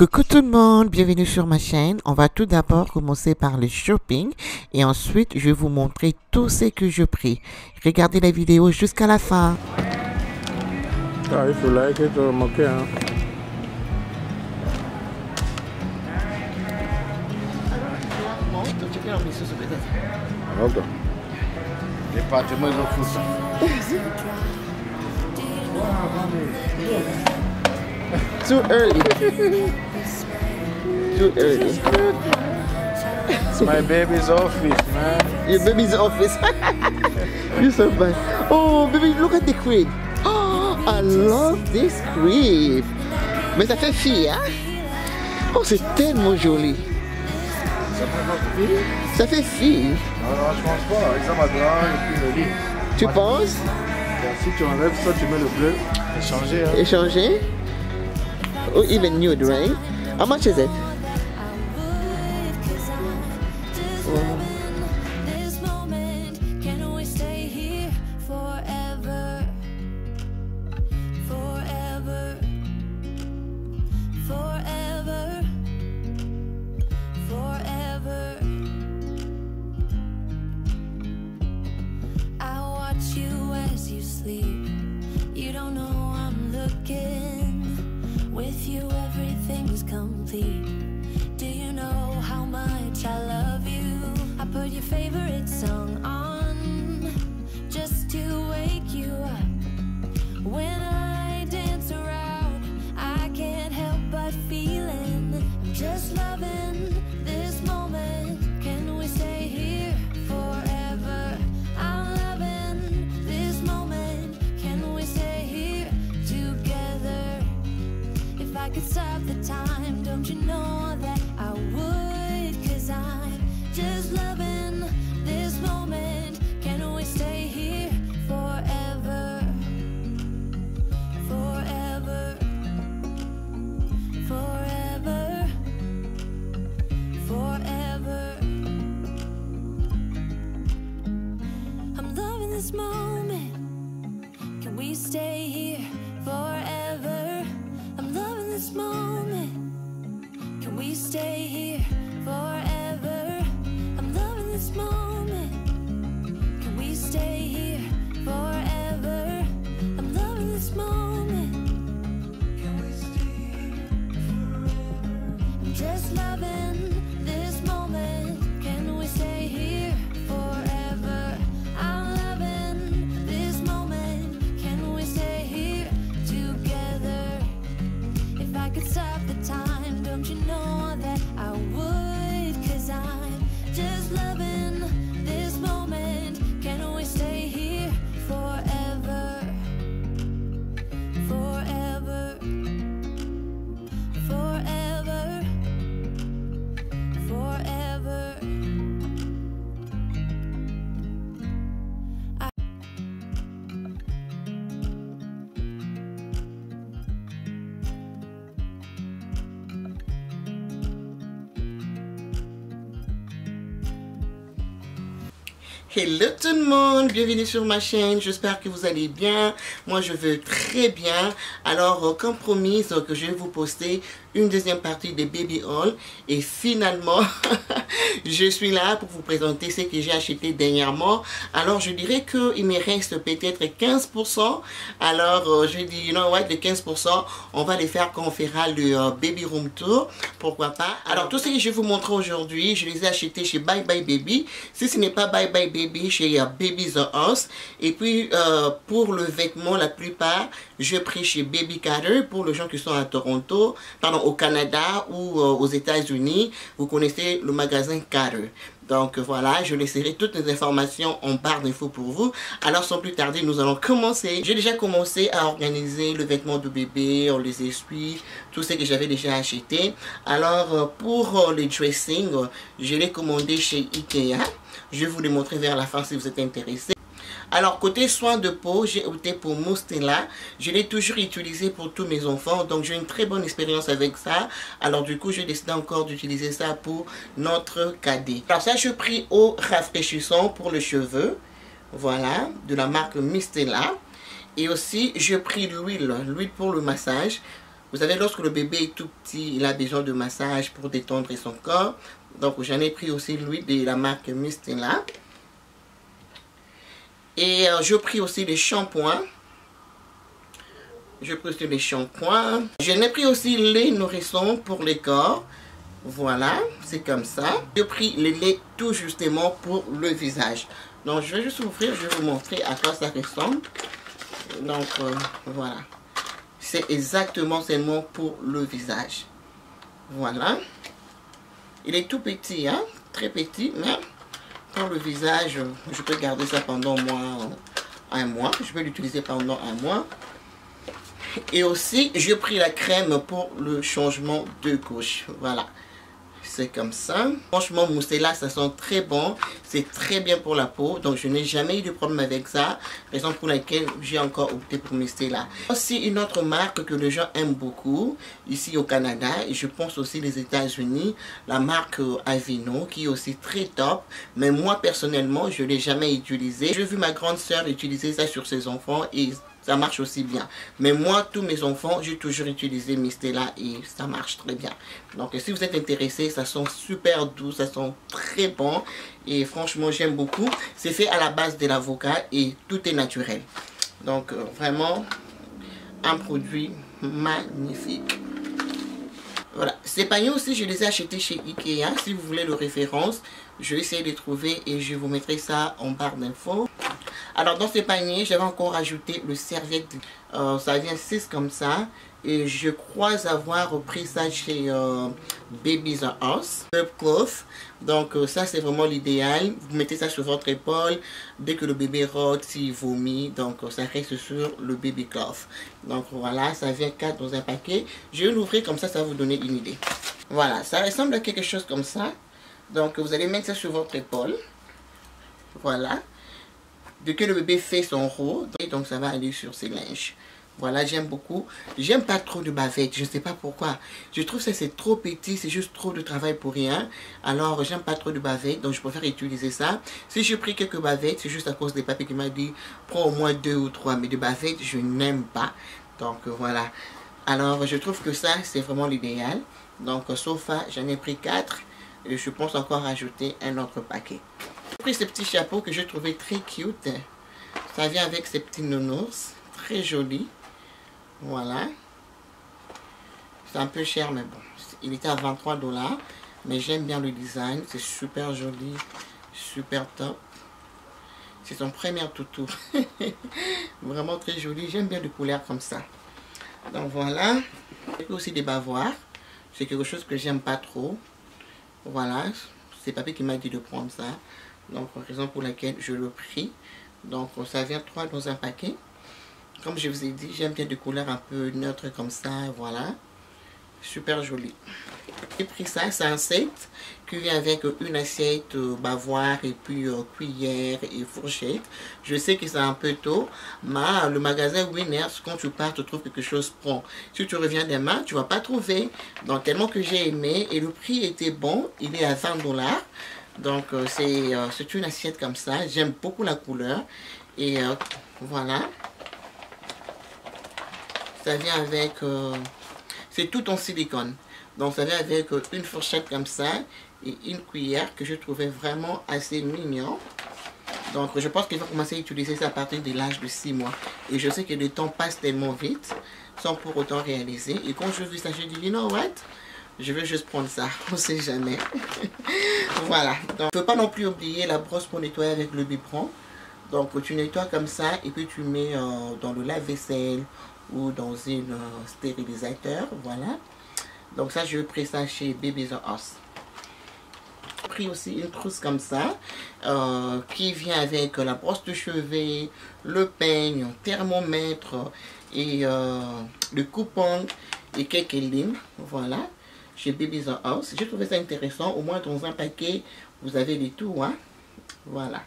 Coucou tout le monde, bienvenue sur ma chaîne. On va tout d'abord commencer par le shopping et ensuite je vais vous montrer tout ce que je pris. Regardez la vidéo jusqu'à la fin. Ah, if you like it, okay, hein. Okay. Département ils ont fou ça. Too early. Too early. It's my baby's office, man. Your baby's office. You're so bad. Oh, baby, look at the crib. Oh, I love this crib. Mais ça fait fille, hein? Oh, c'est tellement joli. Ça fait votre fille? Ça fait fille. Non, je pense pas. Avec ça, ma grande et puis le lit. Tu penses? Si tu enlèves ça, tu mets le bleu. Échanger, hein. Échanger? Oh, even nude, right? How much is it? You don't know I'm looking. With you everything's complete. Do you know how much I love you? I put your favorite song on just to wake you up. When I dance around, I can't help but feeling I'm just loving this moment. Can we stay here forever? I'm loving this moment. Can we stay here together? If I could stop the time, don't you know that I would? 'Cause I'm just loving this moment. Can we stay here forever? Forever. Forever. Forever. I'm loving this moment. Can we stay here forever? I'm loving this moment. Can we stay here forever? I'm loving this moment. Can we stay here forever? I'm loving this moment. Can we stay here forever? I'm just loving this moment. Can we stay here forever? I'm loving this moment. Can we stay here together? If I could stop the time, don't you know that I would? 'Cause I'm just loving this moment. Can we stay here forever? Forever. Forever. Forever. Hello tout le monde, bienvenue sur ma chaîne, j'espère que vous allez bien. Moi je vais très bien. Alors comme promis, que je vais vous poster une deuxième partie de Baby Haul. Et finalement, je suis là pour vous présenter ce que j'ai acheté dernièrement. Alors je dirais qu'il me reste peut-être 15%. Alors je dis, you know what, les 15%, on va les faire quand on fera le Baby Room Tour. Pourquoi pas. Alors tout ce que je vais vous montrer aujourd'hui, je les ai achetés chez Bye Bye Baby. Si ce n'est pas Bye Bye Baby, chez Baby The House. Et puis pour le vêtement, la plupart, je pris chez Baby Carter. Pour les gens qui sont à Toronto, pardon, au Canada ou aux États-Unis, vous connaissez le magasin Carter. Donc voilà, je laisserai toutes les informations en barre d'infos pour vous. Alors sans plus tarder, nous allons commencer. J'ai déjà commencé à organiser le vêtement de bébé, les essuies, tout ce que j'avais déjà acheté. Alors pour les dressing, je l'ai commandé chez Ikea. Je vais vous les montrer vers la fin si vous êtes intéressés. Alors côté soins de peau, j'ai opté pour Mustela. Je l'ai toujours utilisé pour tous mes enfants, donc j'ai une très bonne expérience avec ça. Alors du coup j'ai décidé encore d'utiliser ça pour notre cadet. Alors ça, je pris eau rafraîchissant pour les cheveux, voilà, de la marque Mustela. Et aussi j'ai pris l'huile pour le massage. Vous savez, lorsque le bébé est tout petit, il a besoin de massage pour détendre son corps. Donc j'en ai pris aussi l'huile de la marque Mistela. Et je pris aussi les shampoings. Je pris aussi les shampoings. J'en ai pris aussi les nourrissons pour les corps. Voilà, c'est comme ça. J'ai pris le lait tout justement pour le visage. Donc je vais juste ouvrir, je vais vous montrer à quoi ça ressemble. Donc voilà. C'est exactement seulement pour le visage. Voilà. Il est tout petit, hein. Très petit, mais pour le visage, je peux garder ça pendant un mois. Je peux l'utiliser pendant un mois. Et aussi, j'ai pris la crème pour le changement de couche. Voilà. C'est comme ça. Franchement, Mistela, ça sent très bon. C'est très bien pour la peau. Donc, je n'ai jamais eu de problème avec ça. Raison pour laquelle j'ai encore opté pour Mistela. Aussi, une autre marque que les gens aiment beaucoup ici au Canada. Et je pense aussi les États-Unis. La marque Aveeno, qui est aussi très top. Mais moi, personnellement, je ne l'ai jamais utilisé. J'ai vu ma grande soeur utiliser ça sur ses enfants. Et ça marche aussi bien. Mais moi, tous mes enfants, j'ai toujours utilisé Mistela et ça marche très bien. Donc, si vous êtes intéressé, ça sent super doux, ça sent très bon. Et franchement, j'aime beaucoup. C'est fait à la base de l'avocat et tout est naturel. Donc, vraiment, un produit magnifique. Voilà. Ces paniers aussi, je les ai achetés chez Ikea. Si vous voulez le référence, je vais essayer de les trouver et je vous mettrai ça en barre d'infos. Alors dans ce panier, j'avais encore ajouté le serviette. Ça vient 6 comme ça. Et je crois avoir pris ça chez Babies R Us. Cloth. Donc ça c'est vraiment l'idéal. Vous mettez ça sur votre épaule. Dès que le bébé rôde, s'il vomit. Donc ça reste sur le baby cloth. Donc voilà, ça vient 4 dans un paquet. Je vais l'ouvrir comme ça, ça va vous donner une idée. Voilà, ça ressemble à quelque chose comme ça. Donc vous allez mettre ça sur votre épaule. Voilà. Dès que le bébé fait son rôle, donc ça va aller sur ses linges. Voilà, j'aime beaucoup. J'aime pas trop de bavettes, je ne sais pas pourquoi. Je trouve que c'est trop petit, c'est juste trop de travail pour rien. Alors, j'aime pas trop de bavettes, donc je préfère utiliser ça. Si j'ai pris quelques bavettes, c'est juste à cause des papiers qui m'a dit, prends au moins 2 ou 3. Mais de bavettes, je n'aime pas. Donc, voilà. Alors, je trouve que ça, c'est vraiment l'idéal. Donc, sauf ça, j'en ai pris 4. Et je pense encore ajouter un autre paquet. J'ai pris ce petit chapeau que je trouvais très cute. Ça vient avec ces petits nounours. Très joli. Voilà. C'est un peu cher, mais bon. Il était à 23 $. Mais j'aime bien le design. C'est super joli. Super top. C'est son premier toutou. Vraiment très joli. J'aime bien les couleurs comme ça. Donc voilà. J'ai aussi des bavoirs. C'est quelque chose que j'aime pas trop. Voilà. C'est papy qui m'a dit de prendre ça. Donc, raison pour laquelle je le pris. Donc, ça vient 3 dans un paquet. Comme je vous ai dit, j'aime bien des couleurs un peu neutres comme ça. Voilà. Super joli. J'ai pris ça, c'est un set qui vient avec une assiette, bavoir et puis cuillère et fourchette. Je sais que c'est un peu tôt, mais le magasin Winners, quand tu pars, tu trouves quelque chose prend. Si tu reviens demain, tu vas pas trouver. Donc tellement que j'ai aimé et le prix était bon, il est à 20 $. Donc c'est une assiette comme ça. J'aime beaucoup la couleur et voilà. Ça vient avec, c'est tout en silicone. Donc ça vient avec une fourchette comme ça et une cuillère que je trouvais vraiment assez mignon. Donc je pense qu'il va commencer à utiliser ça à partir de l'âge de 6 mois. Et je sais que le temps passe tellement vite sans pour autant réaliser. Et quand je vis ça, je dis, you know what? Je vais juste prendre ça, on sait jamais. Voilà. Donc, il ne faut pas non plus oublier la brosse pour nettoyer avec le biberon. Donc tu nettoies comme ça et puis tu mets dans le lave-vaisselle ou dans un stérilisateur. Voilà. Donc ça, je vais pris ça chez Babies R Us. J'ai pris aussi une trousse comme ça, qui vient avec la brosse de cheveux, le peigne, un thermomètre et le coupon et quelques lignes. Voilà, chez Babies R Us. J'ai trouvé ça intéressant. Au moins dans un paquet, vous avez les tout, hein. Voilà.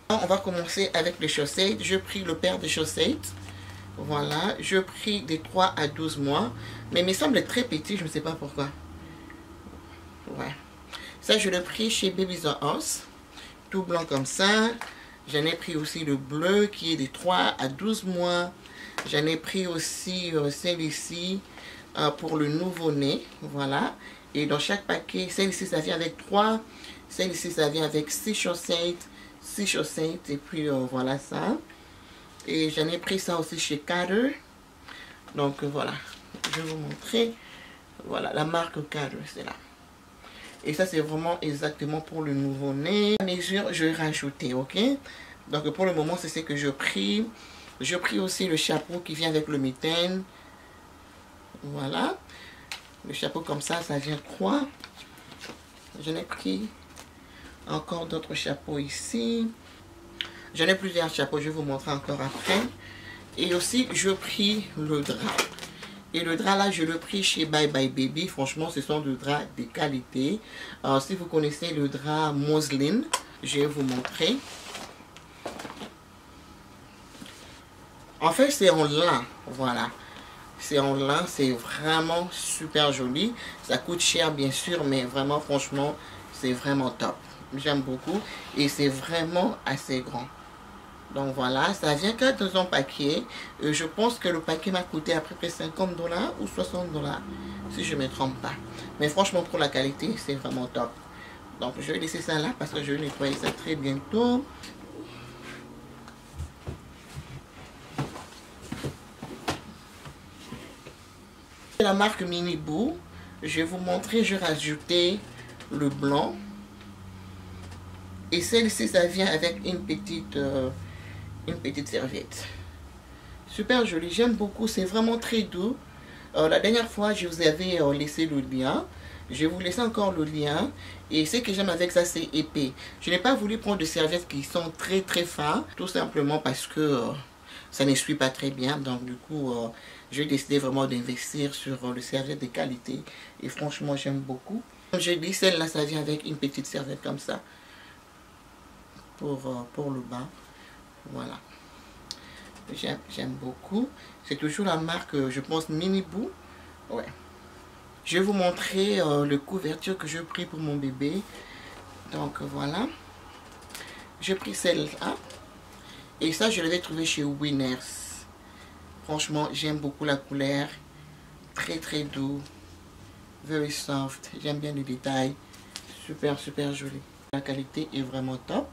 On va commencer avec les chaussettes. J'ai pris le paire de chaussettes. Voilà, je pris des 3 à 12 mois. Mais il me semble très petit, je ne sais pas pourquoi. Ouais. Ça, je l'ai pris chez Babies R Us. Tout blanc comme ça. J'en ai pris aussi le bleu qui est des 3 à 12 mois. J'en ai pris aussi celle-ci pour le nouveau-né. Voilà. Et dans chaque paquet, celle-ci, ça vient avec 3. Celle-ci, ça vient avec 6 chaussettes. 6 chaussettes. Et puis, voilà ça. Et j'en ai pris ça aussi chez Carter. Donc, voilà. Je vais vous montrer. Voilà, la marque Carter, c'est là. Et ça, c'est vraiment exactement pour le nouveau-né. À mesure, je vais rajouter, ok? Donc, pour le moment, c'est ce que je prie. Je prie aussi le chapeau qui vient avec le mitaine. Voilà. Le chapeau comme ça vient 3. J'en ai pris encore d'autres chapeaux ici. J'en ai plusieurs chapeaux, je vais vous montrer encore après. Et aussi, je prie le drap. Et le drap là, je le prie chez Bye Bye Baby. Franchement, ce sont des draps de qualité. Alors, si vous connaissez le drap mousseline, je vais vous montrer. En fait, c'est en lin. Voilà. C'est en lin. C'est vraiment super joli. Ça coûte cher, bien sûr. Mais vraiment, franchement, c'est vraiment top. J'aime beaucoup. Et c'est vraiment assez grand. Donc voilà, ça vient que dans un paquet. Je pense que le paquet m'a coûté à peu près 50 $ ou 60 $, si je ne me trompe pas. Mais franchement, pour la qualité, c'est vraiment top. Donc je vais laisser ça là parce que je vais nettoyer ça très bientôt. La marque Mini Boo. Je vais vous montrer, je vais rajouter le blanc. Et celle-ci, ça vient avec une petite serviette. Super joli, j'aime beaucoup, c'est vraiment très doux. La dernière fois, je vous avais laissé le lien. Je vais vous laisser encore le lien. Et ce que j'aime avec ça, c'est épais. Je n'ai pas voulu prendre des serviettes qui sont très très fins. Tout simplement parce que ça n'essuie pas très bien. Donc du coup, j'ai décidé vraiment d'investir sur le serviette de qualité. Et franchement, j'aime beaucoup. Comme je dis, celle-là, ça vient avec une petite serviette comme ça. Pour le bas. Voilà. J'aime beaucoup. C'est toujours la marque, je pense, Mini Boo. Ouais. Je vais vous montrer le couverture que je pris pour mon bébé. Donc voilà. J'ai pris celle-là. Et ça, je l'avais trouvé chez Winners. Franchement, j'aime beaucoup la couleur. Très très doux. Very soft. J'aime bien les détails. Super super joli. La qualité est vraiment top.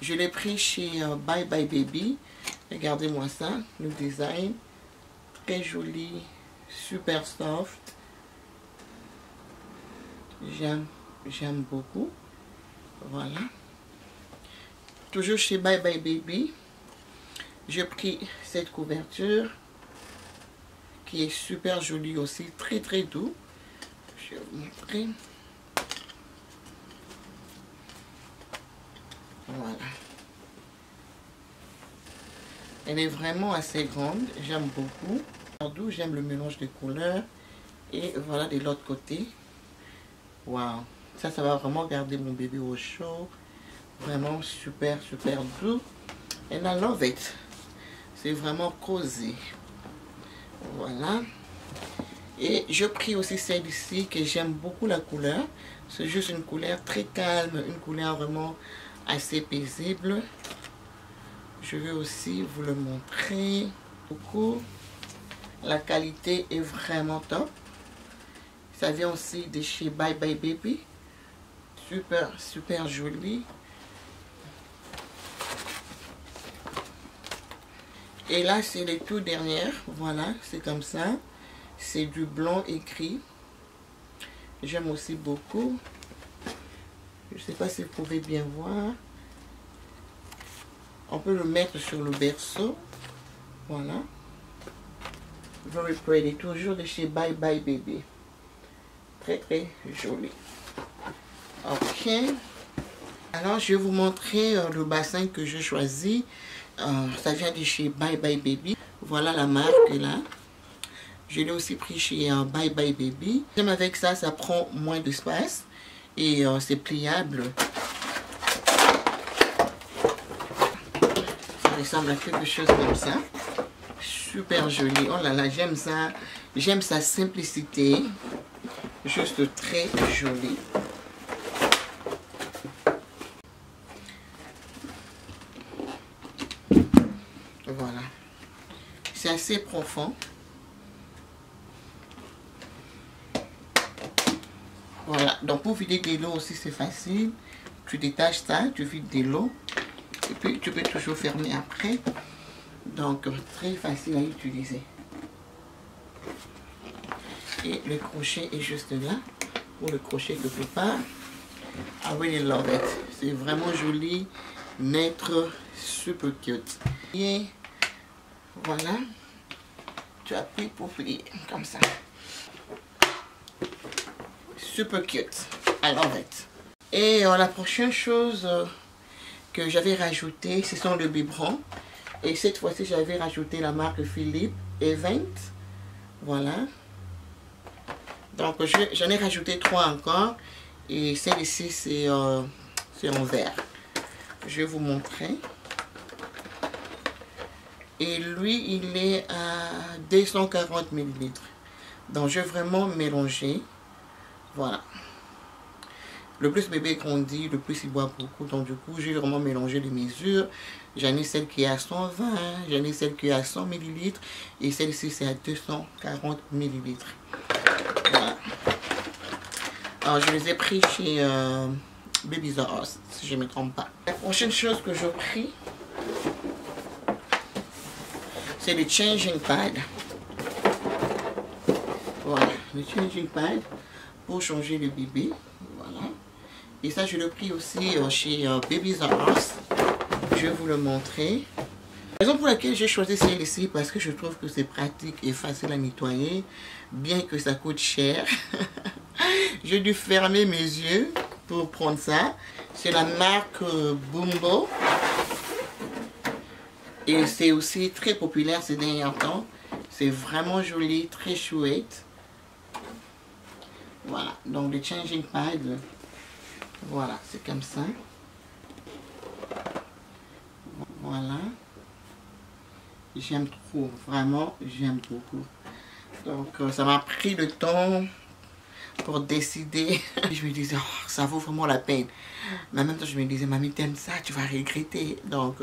Je l'ai pris chez Bye Bye Baby. Regardez-moi ça, le design. Très joli, super soft. J'aime beaucoup. Voilà. Toujours chez Bye Bye Baby. J'ai pris cette couverture qui est super jolie aussi, très très doux. Je vais vous montrer. Voilà. Elle est vraiment assez grande. J'aime beaucoup. D'où j'aime le mélange de couleurs. Et voilà de l'autre côté. Waouh. Ça va vraiment garder mon bébé au chaud. Vraiment super, super doux. And I love it. C'est vraiment cosy. Voilà. Et je pris aussi celle-ci que j'aime beaucoup la couleur. C'est juste une couleur très calme. Une couleur vraiment assez paisible. Je vais aussi vous le montrer beaucoup. La qualité est vraiment top. Ça vient aussi de chez Bye Bye Baby. Super super joli. Et là c'est les tout dernières. Voilà, c'est comme ça. C'est du blanc écrit. J'aime aussi beaucoup. Je ne sais pas si vous pouvez bien voir. On peut le mettre sur le berceau. Voilà. Very pretty. Toujours de chez Bye Bye Baby. Très très joli. Ok. Alors je vais vous montrer le bassin que j'ai choisi. Ça vient de chez Bye Bye Baby. Voilà la marque là. Je l'ai aussi pris chez Bye Bye Baby. J'aime avec ça, ça prend moins d'espace. Et c'est pliable. Ça ressemble à quelque chose comme ça. Super joli. Oh là là, j'aime ça. J'aime sa simplicité. Juste très joli. Voilà. C'est assez profond. Voilà, donc pour vider de l'eau aussi c'est facile. Tu détaches ça, tu vides de l'eau. Et puis tu peux toujours fermer après. Donc très facile à utiliser. Et le crochet est juste là. Pour le crochet quelque part. I really love it. C'est vraiment joli, net, super cute. Et voilà. Tu appuies pour plier comme ça. Super cute. I love it. Et la prochaine chose que j'avais rajouté, ce sont le biberon. Et cette fois-ci, j'avais rajouté la marque Philippe Event. Voilà. Donc, j'en ai rajouté 3 encore. Et celle-ci, c'est en verre. Je vais vous montrer. Et lui, il est à 240 ml. Donc, je vais vraiment mélanger. Voilà. Le plus bébé grandit, le plus il boit beaucoup. Donc, du coup, j'ai vraiment mélangé les mesures. J'en ai celle qui est à 120, j'en ai celle qui est à 100 ml. Et celle-ci, c'est à 240 ml. Voilà. Alors, je les ai pris chez Babies R Us, si je ne me trompe pas. La prochaine chose que j'ai pris, c'est le changing pad. Voilà, le changing pad pour changer le bébé. Voilà. Et ça, je l'ai pris aussi chez Babies R Us. Je vais vous le montrer. La raison pour laquelle j'ai choisi celle-ci, parce que je trouve que c'est pratique et facile à nettoyer, bien que ça coûte cher. J'ai dû fermer mes yeux pour prendre ça. C'est la marque Bumbo. Et c'est aussi très populaire ces derniers temps. C'est vraiment joli, très chouette. Voilà, donc le changing pad, voilà, c'est comme ça. Voilà. J'aime trop, vraiment, j'aime beaucoup. Donc, ça m'a pris le temps pour décider. Je me disais, oh, ça vaut vraiment la peine. Mais en même temps, je me disais, mamie, t'aimes ça, tu vas regretter. Donc,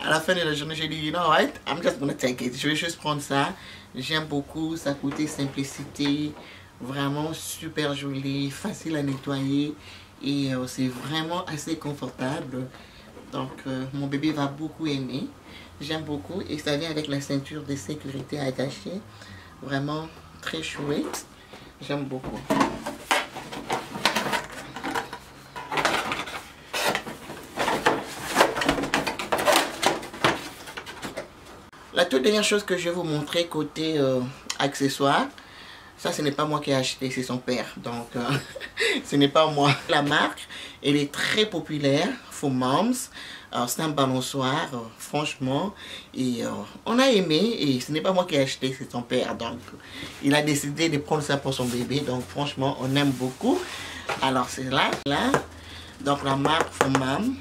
à la fin de la journée, j'ai dit, you know what, I'm just gonna take it. Je vais juste prendre ça. J'aime beaucoup, ça côté simplicité. Vraiment super joli, facile à nettoyer. Et c'est vraiment assez confortable. Donc, mon bébé va beaucoup aimer. J'aime beaucoup. Et ça vient avec la ceinture de sécurité attachée. Vraiment très chouette. J'aime beaucoup. La toute dernière chose que je vais vous montrer côté accessoires. Ça, ce n'est pas moi qui ai acheté, c'est son père. Donc, ce n'est pas moi. La marque, elle est très populaire. For Moms. C'est un balançoire, franchement. Et on a aimé. Et ce n'est pas moi qui ai acheté, c'est son père. Donc, il a décidé de prendre ça pour son bébé. Donc, franchement, on aime beaucoup. Alors, c'est là. Donc, la marque For Moms.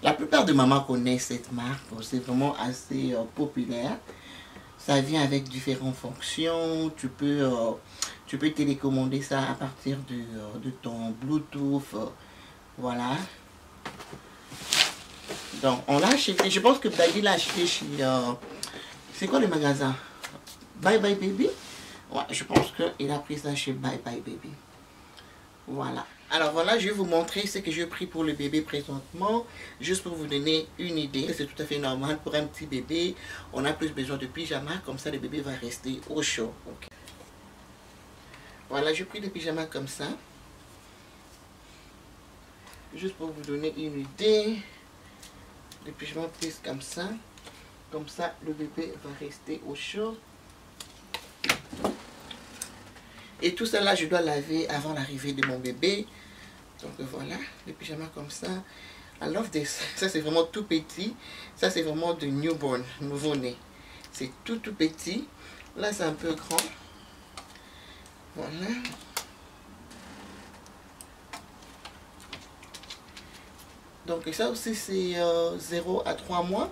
La plupart de mamans connaissent cette marque. C'est vraiment assez populaire. Ça vient avec différentes fonctions. Tu peux télécommander ça à partir de ton Bluetooth. Voilà. Donc, on l'a acheté. Je pense que Daddy l'a acheté chez... c'est quoi le magasin? Bye Bye Baby? Ouais, je pense qu'il a pris ça chez Bye Bye Baby. Voilà. Alors voilà, je vais vous montrer ce que j'ai pris pour le bébé présentement. Juste pour vous donner une idée. C'est tout à fait normal pour un petit bébé. On a plus besoin de pyjama. Comme ça, le bébé va rester au chaud. Okay. Voilà, j'ai pris des pyjamas comme ça. Juste pour vous donner une idée. Les pyjamas plus comme ça. Comme ça, le bébé va rester au chaud. Et tout ça là, je dois laver avant l'arrivée de mon bébé. Donc voilà, les pyjamas comme ça. I love this. Ça c'est vraiment tout petit. Ça c'est vraiment de newborn, nouveau-né. C'est tout petit. Là c'est un peu grand. Voilà. Donc ça aussi c'est 0 à 3 mois.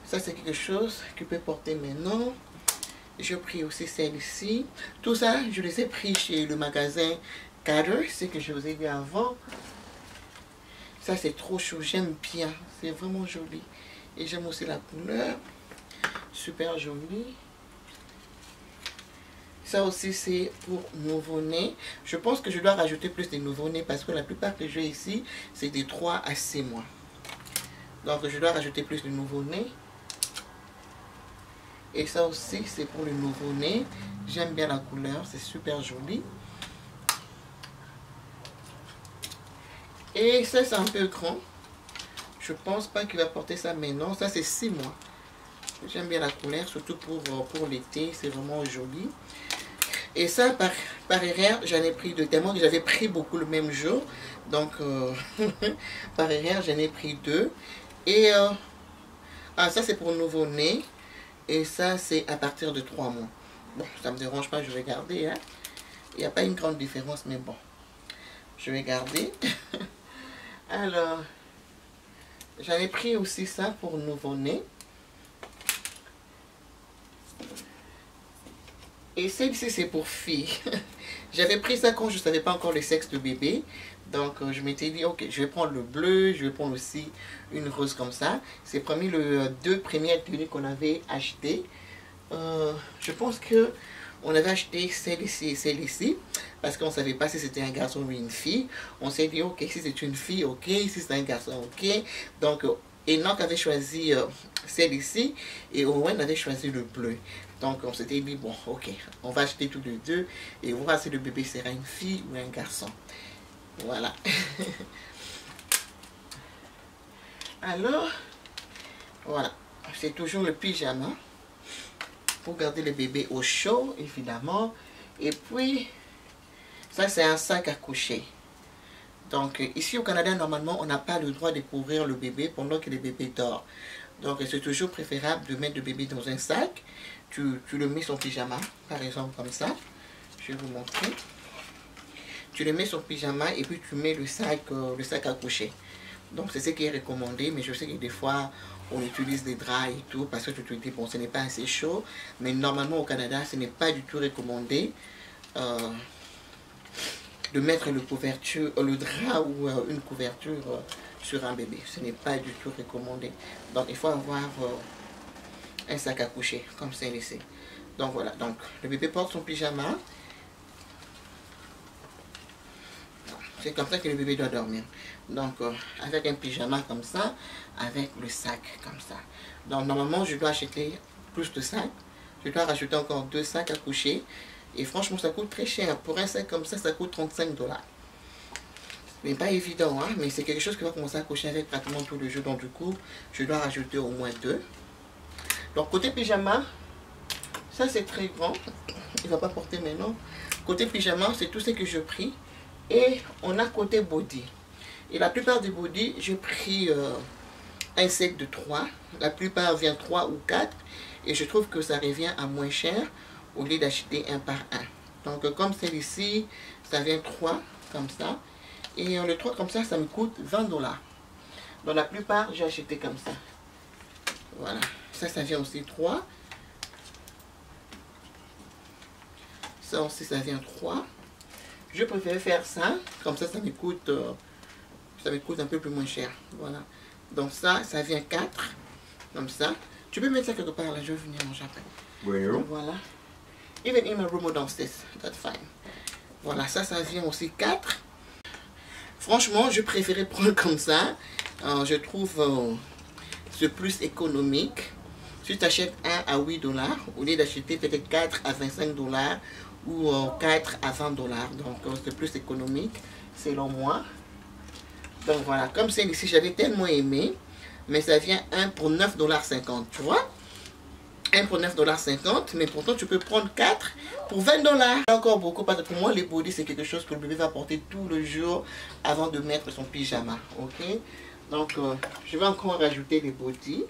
Ça c'est quelque chose que peut porter maintenant. J'ai pris aussi celle-ci. Tout ça, je les ai pris chez le magasin Carter, ce que je vous ai dit avant. Ça, c'est trop chaud. J'aime bien. C'est vraiment joli. Et j'aime aussi la couleur. super joli. Ça aussi c'est pour nouveau-né. Je pense que je dois rajouter plus de nouveau-nés parce que la plupart que j'ai ici, c'est des 3 à 6 mois. Donc je dois rajouter plus de nouveau-nés. Et ça aussi c'est pour le nouveau-né. J'aime bien la couleur, c'est super joli. Et ça c'est un peu grand. Je pense pas qu'il va porter ça maintenant. Ça c'est 6 mois. J'aime bien la couleur, surtout pour l'été. C'est vraiment joli. Et ça, par erreur, j'en ai pris 2. Tellement que j'avais pris beaucoup le même jour. Donc, par erreur, j'en ai pris 2. Et ça, c'est pour nouveau-né. Et ça, c'est à partir de 3 mois. Bon, ça ne me dérange pas, je vais garder. Hein. Il n'y a pas une grande différence, mais bon. Je vais garder. Alors, j'en ai pris aussi ça pour nouveau-né. Et celle-ci, c'est pour filles. J'avais pris ça quand je ne savais pas encore le sexe de bébé. Donc, je m'étais dit, ok, je vais prendre le bleu, je vais prendre aussi une rose comme ça. C'est parmi les 2 premières tenues qu'on avait achetées. Je pense que on avait acheté celle-ci et celle-ci. Parce qu'on ne savait pas si c'était un garçon ou une fille. On s'est dit, ok, si c'est une fille, ok. Si c'est un garçon, ok. Donc, Enoch avait choisi celle-ci. Et Owen avait choisi le bleu. Donc on s'était dit, bon, ok, on va acheter tous les 2 et voir si le bébé sera une fille ou un garçon. Voilà. Alors, voilà, c'est toujours le pyjama pour garder le bébé au chaud, évidemment. Et puis, ça c'est un sac à coucher. Donc ici au Canada, normalement, on n'a pas le droit de couvrir le bébé pendant que le bébé dort. Donc c'est toujours préférable de mettre le bébé dans un sac. Tu le mets son pyjama, par exemple comme ça. Je vais vous montrer. Tu le mets son pyjama et puis tu mets le sac à coucher. Donc c'est ce qui est recommandé, mais je sais que des fois on utilise des draps et tout parce que tu te dis bon ce n'est pas assez chaud. Mais normalement au Canada ce n'est pas du tout recommandé de mettre le drap ou une couverture sur un bébé. Ce n'est pas du tout recommandé. Donc il faut avoir un sac à coucher comme celle-ci. Donc voilà, donc le bébé porte son pyjama. C'est comme ça que le bébé doit dormir. Donc avec un pyjama comme ça, avec le sac comme ça. Donc normalement je dois acheter plus de sacs. Je dois rajouter encore 2 sacs à coucher. Et franchement ça coûte très cher. Pour un sac comme ça, ça coûte 35 $. Ce n'est pas évident, hein, mais c'est quelque chose qui va commencer à coucher avec pratiquement tous les jours. Donc du coup, je dois rajouter au moins 2. Donc côté pyjama, ça c'est très grand. Il ne va pas porter maintenant. Côté pyjama, c'est tout ce que je pris. Et on a côté body. Et la plupart des body, j'ai pris un set de 3. La plupart vient 3 ou 4. Et je trouve que ça revient à moins cher au lieu d'acheter un par un. Donc comme celle-ci, ça vient 3 comme ça. Et le 3 comme ça me coûte 20 $. Donc la plupart, j'ai acheté comme ça. Voilà. Ça vient aussi 3. Ça aussi, ça vient 3. Je préfère faire ça. Comme ça me coûte un peu plus moins cher. Voilà. Donc ça vient 4. Comme ça. Tu peux mettre ça quelque part là. Je vais venir manger après. Oui. Voilà. Even in my room downstairs. That's fine. Voilà. Ça vient aussi 4. Franchement, je préférais prendre comme ça. Je trouve c'est plus économique. Si tu achètes 1 à 8 $, au lieu d'acheter peut-être 4 à 25 $ ou 4 à 20 $. Donc c'est plus économique, selon moi. Donc voilà, comme celle-ci, j'avais tellement aimé. Mais ça vient 1 pour 9,50 $, tu vois. 1 pour 9,50 $, mais pourtant tu peux prendre 4 pour 20 $. Encore beaucoup, parce que pour moi, les body, c'est quelque chose que le bébé va porter tout le jour avant de mettre son pyjama. Ok. Donc, je vais encore rajouter les body.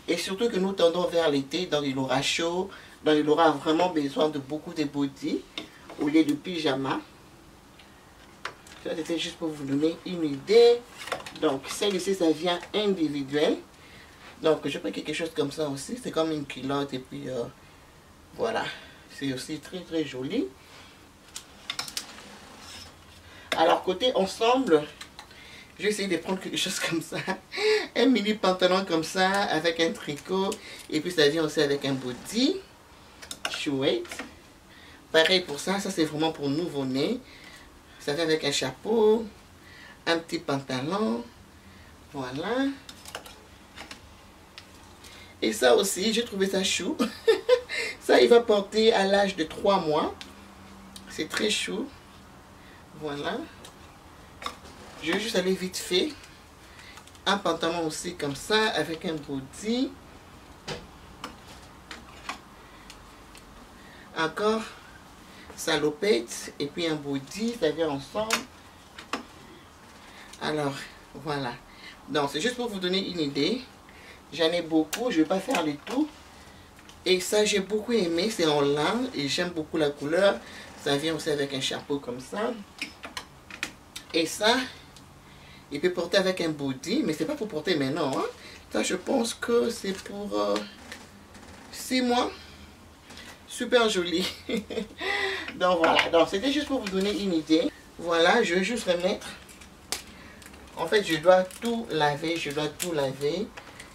Et surtout que nous tendons vers l'été, donc il aura chaud, donc il aura vraiment besoin de beaucoup de body au lieu de pyjama. Ça, c'était juste pour vous donner une idée. Donc, celle-ci, ça vient individuel. Donc, je prends quelque chose comme ça aussi. C'est comme une culotte et puis, voilà. C'est aussi très, très joli. Alors, côté ensemble, Je vais essayer de prendre quelque chose comme ça. Un mini pantalon comme ça avec un tricot. Et puis ça vient aussi avec un body. Chouette. Pareil pour ça. Ça c'est vraiment pour nouveau-né. Ça vient avec un chapeau. Un petit pantalon. Voilà. Et ça aussi, j'ai trouvé ça chou. Ça, il va porter à l'âge de 3 mois. C'est très chou. Voilà. Je vais juste aller vite fait. Un pantalon aussi comme ça, avec un body. Encore salopette et puis un body, ça vient ensemble. Alors, voilà. Donc, c'est juste pour vous donner une idée. J'en ai beaucoup, je ne vais pas faire les tout. Et ça, j'ai beaucoup aimé, c'est en lin et j'aime beaucoup la couleur. Ça vient aussi avec un chapeau comme ça. Et ça, il peut porter avec un body, mais c'est pas pour porter maintenant. Hein. Ça, je pense que c'est pour 6 mois. Super joli. Donc voilà, donc c'était juste pour vous donner une idée. Voilà, je vais juste remettre. En fait, je dois tout laver,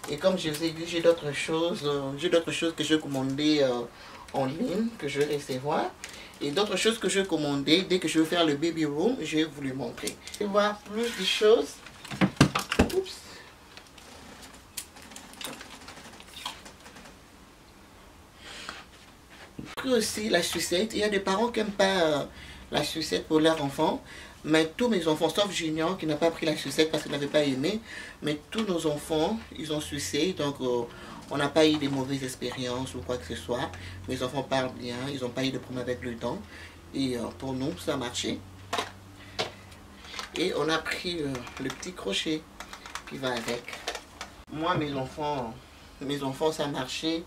Et comme je vous ai dit, j'ai d'autres choses que je commandais en ligne, que je vais recevoir. Et d'autres choses que je vais commander, dès que je vais faire le baby room, je vais vous les montrer. Je vais voir plus de choses. Oups. Aussi la sucette. Il y a des parents qui n'aiment pas la sucette pour leurs enfants. Mais tous mes enfants, sauf Junior qui n'a pas pris la sucette parce qu'il n'avait pas aimé. Mais tous nos enfants, ils ont sucé. Donc on n'a pas eu de mauvaises expériences ou quoi que ce soit. Mes enfants parlent bien, ils n'ont pas eu de problème avec le dent. Et pour nous, ça a marché. Et on a pris le petit crochet qui va avec. Moi, mes enfants, ça a marché.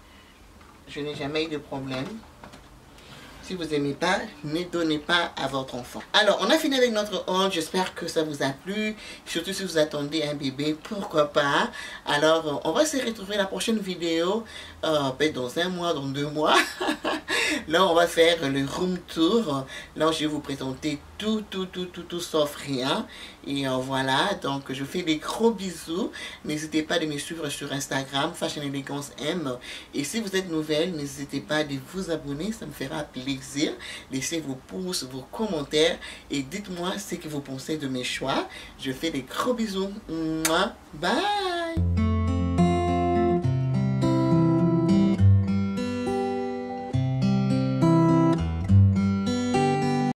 Je n'ai jamais eu de problème. Si vous n'aimez pas, ne donnez pas à votre enfant. Alors, on a fini avec notre haul. J'espère que ça vous a plu. Surtout si vous attendez un bébé, pourquoi pas. Alors, on va se retrouver la prochaine vidéo. Peut-être dans 1 mois, dans 2 mois. Là, on va faire le room tour. Là, je vais vous présenter tout sauf rien. Et voilà, donc je vous fais des gros bisous. N'hésitez pas de me suivre sur Instagram, Fashion Elegance M. Et si vous êtes nouvelle, n'hésitez pas de vous abonner, ça me fera plaisir. Laissez vos pouces, vos commentaires et dites-moi ce que vous pensez de mes choix. Je fais des gros bisous. Bye!